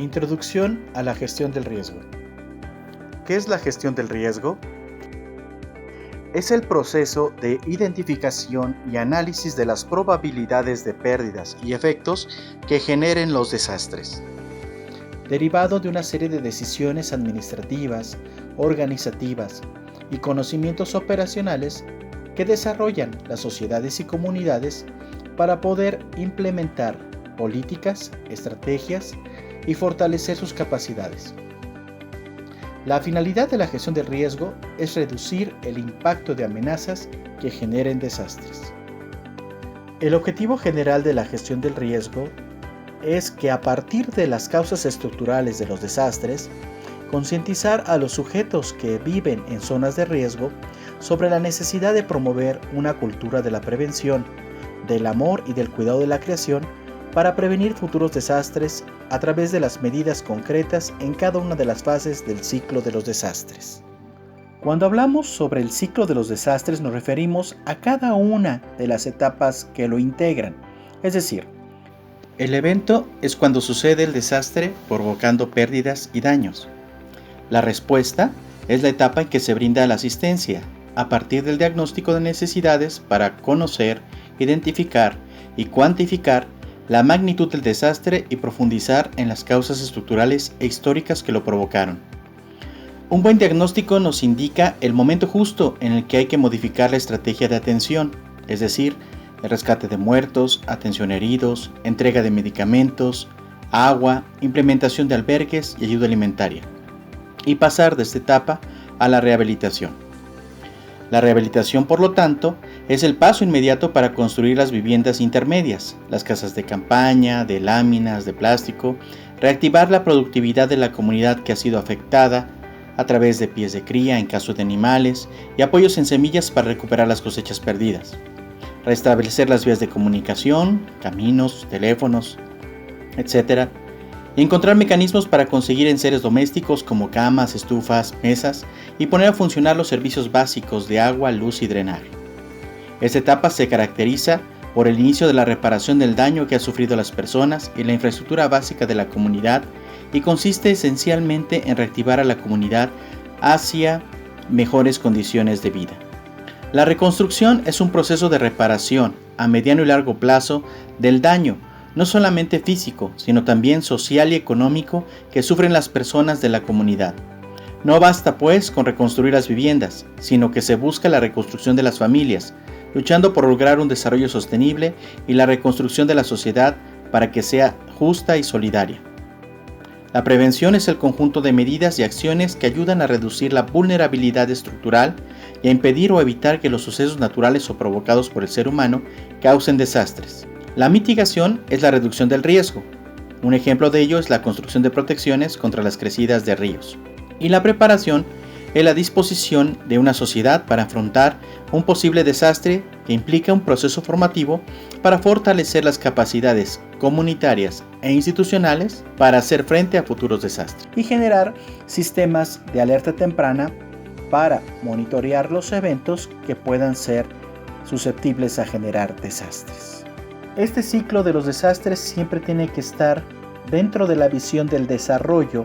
Introducción a la gestión del riesgo. ¿Qué es la gestión del riesgo? Es el proceso de identificación y análisis de las probabilidades de pérdidas y efectos que generen los desastres, derivado de una serie de decisiones administrativas, organizativas y conocimientos operacionales que desarrollan las sociedades y comunidades para poder implementar políticas, estrategias y fortalecer sus capacidades. La finalidad de la gestión del riesgo es reducir el impacto de amenazas que generen desastres. El objetivo general de la gestión del riesgo es que a partir de las causas estructurales de los desastres, concientizar a los sujetos que viven en zonas de riesgo sobre la necesidad de promover una cultura de la prevención, del amor y del cuidado de la creación para prevenir futuros desastres a través de las medidas concretas en cada una de las fases del ciclo de los desastres. Cuando hablamos sobre el ciclo de los desastres nos referimos a cada una de las etapas que lo integran, es decir, el evento es cuando sucede el desastre provocando pérdidas y daños. La respuesta es la etapa en que se brinda la asistencia, a partir del diagnóstico de necesidades para conocer, identificar y cuantificar la magnitud del desastre y profundizar en las causas estructurales e históricas que lo provocaron. Un buen diagnóstico nos indica el momento justo en el que hay que modificar la estrategia de atención, es decir, el rescate de muertos, atención a heridos, entrega de medicamentos, agua, implementación de albergues y ayuda alimentaria, y pasar de esta etapa a la rehabilitación. La rehabilitación, por lo tanto, es el paso inmediato para construir las viviendas intermedias, las casas de campaña, de láminas, de plástico, reactivar la productividad de la comunidad que ha sido afectada a través de pies de cría en caso de animales y apoyos en semillas para recuperar las cosechas perdidas, restablecer las vías de comunicación, caminos, teléfonos, etc., y encontrar mecanismos para conseguir enseres domésticos como camas, estufas, mesas y poner a funcionar los servicios básicos de agua, luz y drenaje. Esta etapa se caracteriza por el inicio de la reparación del daño que han sufrido las personas y la infraestructura básica de la comunidad y consiste esencialmente en reactivar a la comunidad hacia mejores condiciones de vida. La reconstrucción es un proceso de reparación a mediano y largo plazo del daño, no solamente físico, sino también social y económico que sufren las personas de la comunidad. No basta pues con reconstruir las viviendas, sino que se busca la reconstrucción de las familias, luchando por lograr un desarrollo sostenible y la reconstrucción de la sociedad para que sea justa y solidaria. La prevención es el conjunto de medidas y acciones que ayudan a reducir la vulnerabilidad estructural y a impedir o evitar que los sucesos naturales o provocados por el ser humano causen desastres. La mitigación es la reducción del riesgo. Un ejemplo de ello es la construcción de protecciones contra las crecidas de ríos. Y la preparación es la disposición de una sociedad para afrontar un posible desastre que implica un proceso formativo para fortalecer las capacidades comunitarias e institucionales para hacer frente a futuros desastres y generar sistemas de alerta temprana para monitorear los eventos que puedan ser susceptibles a generar desastres. Este ciclo de los desastres siempre tiene que estar dentro de la visión del desarrollo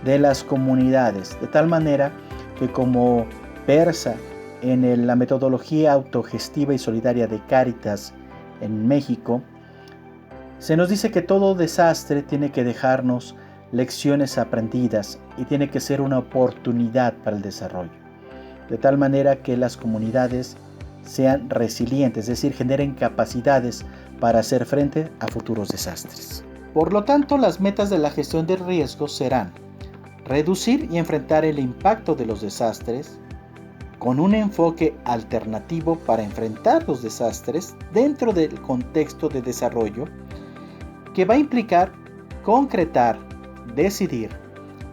de las comunidades, de tal manera que, como versa en la metodología autogestiva y solidaria de Cáritas en México, se nos dice que todo desastre tiene que dejarnos lecciones aprendidas y tiene que ser una oportunidad para el desarrollo, de tal manera que las comunidades sean resilientes, es decir, generen capacidades para hacer frente a futuros desastres. Por lo tanto, las metas de la gestión del riesgo serán reducir y enfrentar el impacto de los desastres con un enfoque alternativo para enfrentar los desastres dentro del contexto de desarrollo que va a implicar concretar, decidir,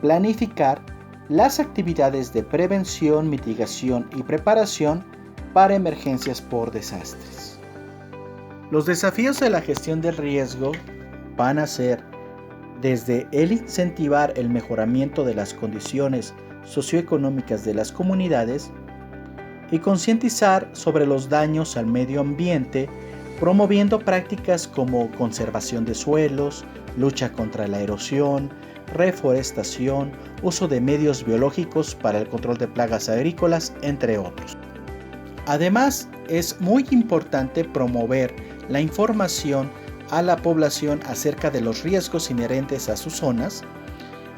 planificar las actividades de prevención, mitigación y preparación para emergencias por desastres. Los desafíos de la gestión del riesgo van a ser desde el incentivar el mejoramiento de las condiciones socioeconómicas de las comunidades y concientizar sobre los daños al medio ambiente promoviendo prácticas como conservación de suelos, lucha contra la erosión, reforestación, uso de medios biológicos para el control de plagas agrícolas, entre otros. Además, es muy importante promover la información a la población acerca de los riesgos inherentes a sus zonas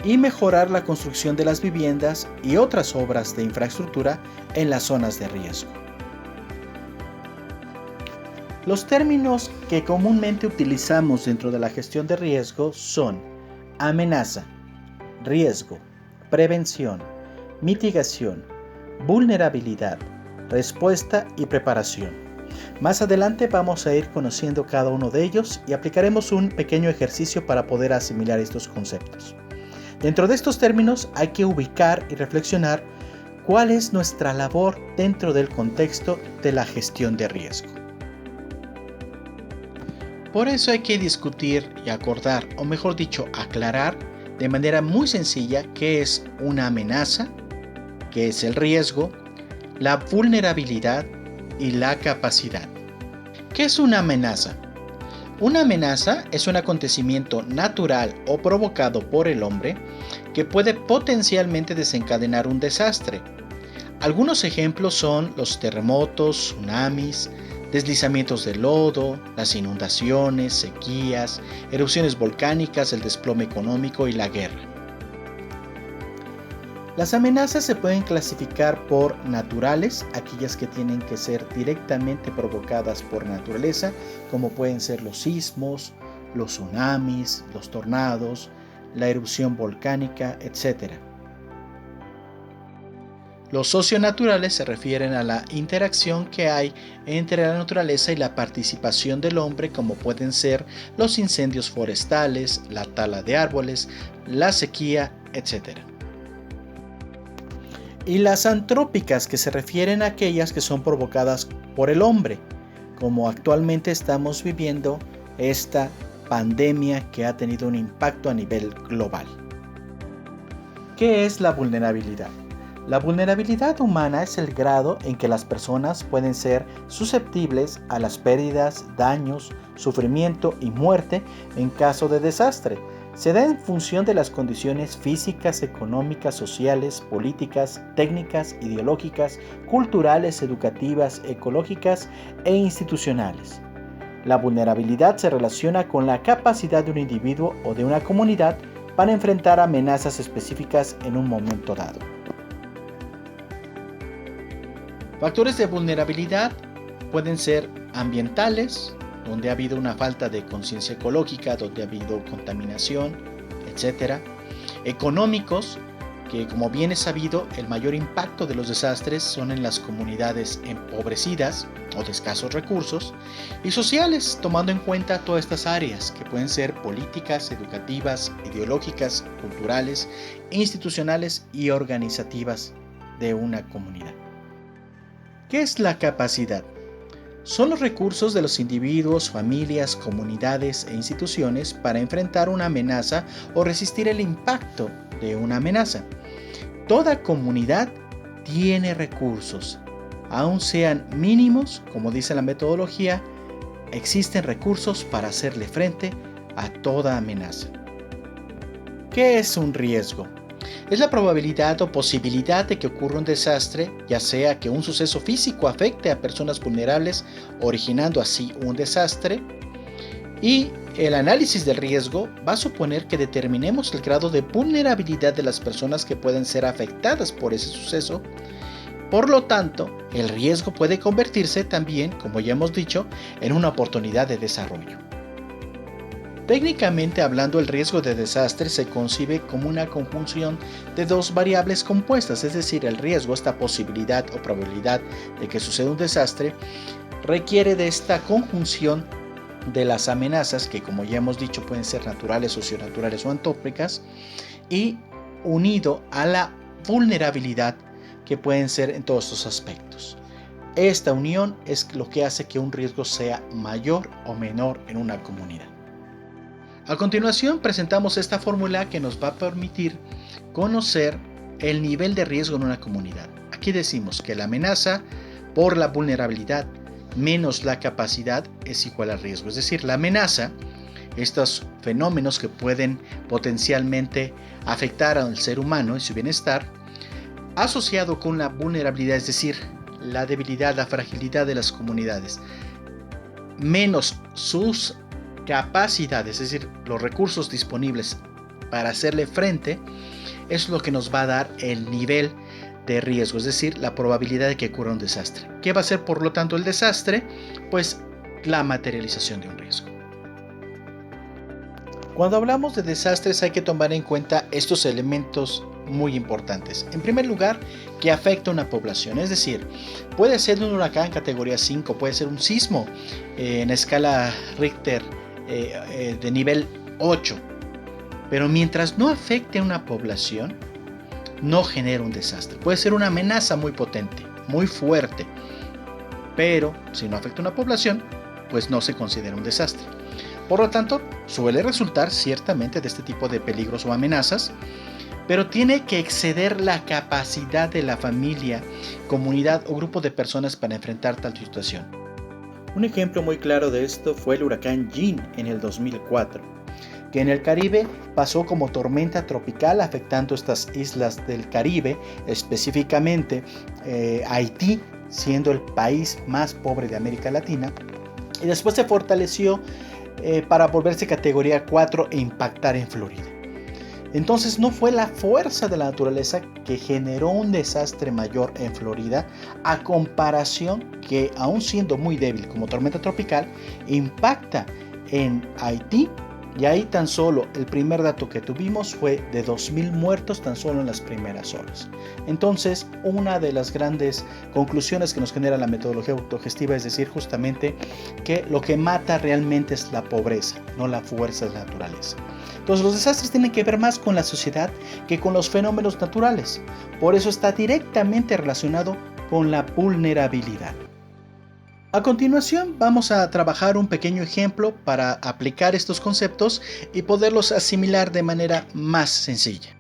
y mejorar la construcción de las viviendas y otras obras de infraestructura en las zonas de riesgo. Los términos que comúnmente utilizamos dentro de la gestión de riesgo son amenaza, riesgo, prevención, mitigación, vulnerabilidad, respuesta y preparación. Más adelante vamos a ir conociendo cada uno de ellos y aplicaremos un pequeño ejercicio para poder asimilar estos conceptos. Dentro de estos términos hay que ubicar y reflexionar cuál es nuestra labor dentro del contexto de la gestión de riesgo. Por eso hay que discutir y acordar, o mejor dicho, aclarar de manera muy sencilla qué es una amenaza, qué es el riesgo, la vulnerabilidad y la capacidad. ¿Qué es una amenaza? Una amenaza es un acontecimiento natural o provocado por el hombre que puede potencialmente desencadenar un desastre. Algunos ejemplos son los terremotos, tsunamis, deslizamientos de lodo, las inundaciones, sequías, erupciones volcánicas, el desplome económico y la guerra. Las amenazas se pueden clasificar por naturales, aquellas que tienen que ser directamente provocadas por naturaleza, como pueden ser los sismos, los tsunamis, los tornados, la erupción volcánica, etc. Los socionaturales se refieren a la interacción que hay entre la naturaleza y la participación del hombre, como pueden ser los incendios forestales, la tala de árboles, la sequía, etc. Y las antrópicas, que se refieren a aquellas que son provocadas por el hombre, como actualmente estamos viviendo esta pandemia que ha tenido un impacto a nivel global. ¿Qué es la vulnerabilidad? La vulnerabilidad humana es el grado en que las personas pueden ser susceptibles a las pérdidas, daños, sufrimiento y muerte en caso de desastre. Se da en función de las condiciones físicas, económicas, sociales, políticas, técnicas, ideológicas, culturales, educativas, ecológicas e institucionales. La vulnerabilidad se relaciona con la capacidad de un individuo o de una comunidad para enfrentar amenazas específicas en un momento dado. Factores de vulnerabilidad pueden ser ambientales, donde ha habido una falta de conciencia ecológica, donde ha habido contaminación, etc. Económicos, que como bien es sabido, el mayor impacto de los desastres son en las comunidades empobrecidas o de escasos recursos. Y sociales, tomando en cuenta todas estas áreas, que pueden ser políticas, educativas, ideológicas, culturales, institucionales y organizativas de una comunidad. ¿Qué es la capacidad? Son los recursos de los individuos, familias, comunidades e instituciones para enfrentar una amenaza o resistir el impacto de una amenaza. Toda comunidad tiene recursos, aun sean mínimos, como dice la metodología, existen recursos para hacerle frente a toda amenaza. ¿Qué es un riesgo? Es la probabilidad o posibilidad de que ocurra un desastre, ya sea que un suceso físico afecte a personas vulnerables, originando así un desastre. Y el análisis del riesgo va a suponer que determinemos el grado de vulnerabilidad de las personas que pueden ser afectadas por ese suceso. Por lo tanto, el riesgo puede convertirse también, como ya hemos dicho, en una oportunidad de desarrollo. Técnicamente hablando, el riesgo de desastre se concibe como una conjunción de dos variables compuestas, es decir, el riesgo, esta posibilidad o probabilidad de que suceda un desastre, requiere de esta conjunción de las amenazas, que como ya hemos dicho pueden ser naturales, socionaturales o antrópicas, y unido a la vulnerabilidad, que pueden ser en todos estos aspectos. Esta unión es lo que hace que un riesgo sea mayor o menor en una comunidad. A continuación presentamos esta fórmula que nos va a permitir conocer el nivel de riesgo en una comunidad. Aquí decimos que la amenaza por la vulnerabilidad menos la capacidad es igual al riesgo. Es decir, la amenaza, estos fenómenos que pueden potencialmente afectar al ser humano y su bienestar, asociado con la vulnerabilidad, es decir, la debilidad, la fragilidad de las comunidades, menos sus capacidades, es decir, los recursos disponibles para hacerle frente, es lo que nos va a dar el nivel de riesgo, es decir, la probabilidad de que ocurra un desastre. ¿Qué va a ser, por lo tanto, el desastre? Pues la materialización de un riesgo. Cuando hablamos de desastres hay que tomar en cuenta estos elementos muy importantes. En primer lugar, que afecta a una población, es decir, puede ser un huracán categoría 5, puede ser un sismo en escala Richter de nivel 8, pero mientras no afecte a una población, no genera un desastre. Puede ser una amenaza muy potente, muy fuerte, pero si no afecta a una población, pues no se considera un desastre. Por lo tanto, suele resultar ciertamente de este tipo de peligros o amenazas, pero tiene que exceder la capacidad de la familia, comunidad o grupo de personas para enfrentar tal situación. Un ejemplo muy claro de esto fue el huracán Jeanne en el 2004, que en el Caribe pasó como tormenta tropical afectando estas islas del Caribe, específicamente Haití, siendo el país más pobre de América Latina, y después se fortaleció para volverse categoría 4 e impactar en Florida. Entonces no fue la fuerza de la naturaleza que generó un desastre mayor en Florida, a comparación que, aún siendo muy débil como tormenta tropical, impacta en Haití. Y ahí tan solo el primer dato que tuvimos fue de 2.000 muertos tan solo en las primeras horas. Entonces, una de las grandes conclusiones que nos genera la metodología autogestiva es decir justamente que lo que mata realmente es la pobreza, no la fuerza de la naturaleza. Entonces, los desastres tienen que ver más con la sociedad que con los fenómenos naturales. Por eso está directamente relacionado con la vulnerabilidad. A continuación vamos a trabajar un pequeño ejemplo para aplicar estos conceptos y poderlos asimilar de manera más sencilla.